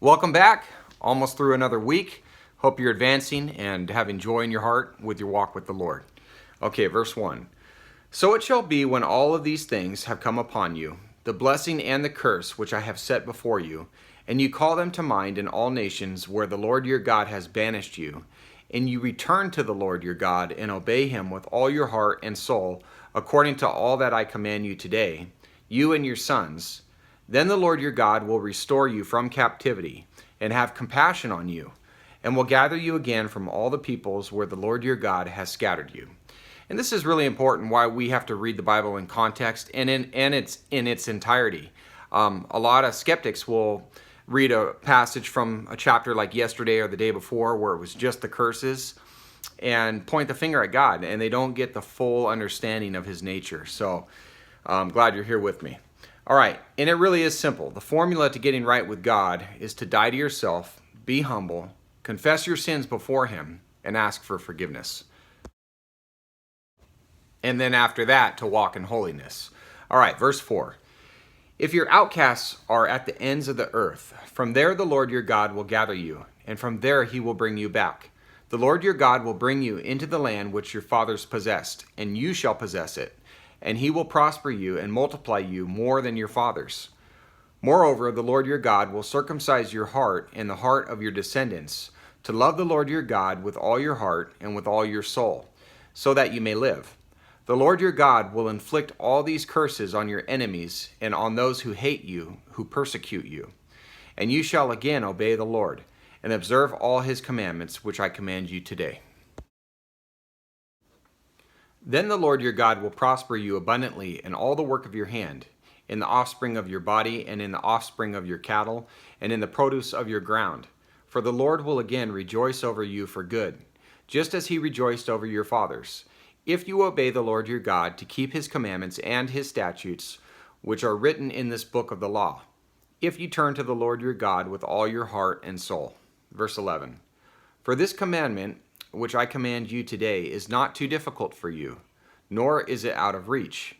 Welcome back. Almost through another week. Hope you're advancing and having joy in your heart with your walk with the Lord. Okay, verse 1. So it shall be when all of these things have come upon you, the blessing and the curse which I have set before you, and you call them to mind in all nations where the Lord your God has banished you, and you return to the Lord your God and obey him with all your heart and soul, according to all that I command you today, you and your sons, then the Lord your God will restore you from captivity and have compassion on you, and will gather you again from all the peoples where the Lord your God has scattered you. And this is really important, why we have to read the Bible in context and in its entirety. A lot of skeptics will read a passage from a chapter like yesterday or the day before where it was just the curses and point the finger at God, and they don't get the full understanding of his nature. So I'm glad you're here with me. All right, and it really is simple. The formula to getting right with God is to die to yourself, be humble, confess your sins before him, and ask for forgiveness. And then after that, to walk in holiness. All right, verse 4. If your outcasts are at the ends of the earth, from there the Lord your God will gather you, and from there he will bring you back. The Lord your God will bring you into the land which your fathers possessed, and you shall possess it. And he will prosper you and multiply you more than your fathers. Moreover, the Lord your God will circumcise your heart and the heart of your descendants, to love the Lord your God with all your heart and with all your soul, so that you may live. The Lord your God will inflict all these curses on your enemies and on those who hate you, who persecute you. And you shall again obey the Lord, and observe all his commandments which I command you today. Then the Lord your God will prosper you abundantly in all the work of your hand, in the offspring of your body, and in the offspring of your cattle, and in the produce of your ground. For the Lord will again rejoice over you for good, just as he rejoiced over your fathers, if you obey the Lord your God to keep his commandments and his statutes, which are written in this book of the law, if you turn to the Lord your God with all your heart and soul. Verse 11. For this commandment which I command you today is not too difficult for you, nor is it out of reach.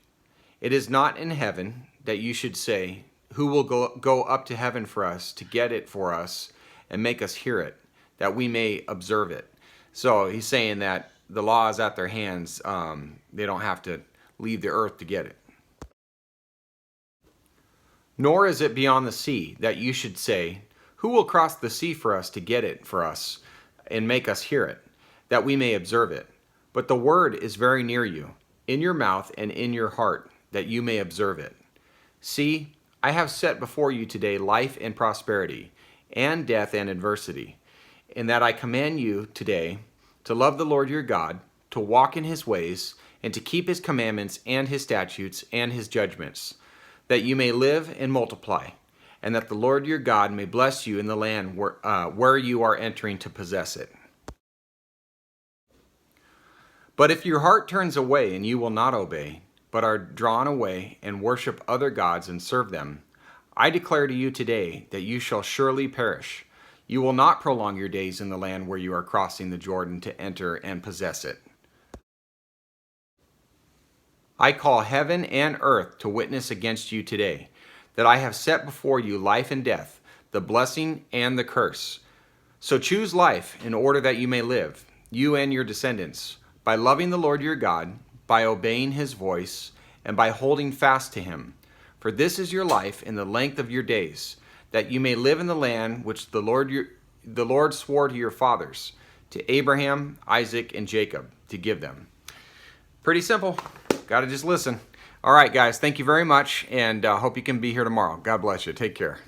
It is not in heaven, that you should say, who will go up to heaven for us to get it for us and make us hear it, that we may observe it. So he's saying that the law is at their hands. They don't have to leave the earth to get it. Nor is it beyond the sea, that you should say, who will cross the sea for us to get it for us and make us hear it, that we may observe it. But the word is very near you, in your mouth and in your heart, that you may observe it. See, I have set before you today life and prosperity, and death and adversity, in that I command you today to love the Lord your God, to walk in his ways, and to keep his commandments and his statutes and his judgments, that you may live and multiply, and that the Lord your God may bless you in the land where you are entering to possess it. But if your heart turns away and you will not obey, but are drawn away and worship other gods and serve them, I declare to you today that you shall surely perish. You will not prolong your days in the land where you are crossing the Jordan to enter and possess it. I call heaven and earth to witness against you today, that I have set before you life and death, the blessing and the curse. So choose life in order that you may live, you and your descendants, by loving the Lord your God, by obeying his voice, and by holding fast to him. For this is your life in the length of your days, that you may live in the land which the Lord swore to your fathers, to Abraham, Isaac, and Jacob, to give them. Pretty simple. Got to just listen. All right, guys, thank you very much, and hope you can be here tomorrow. God bless you. Take care.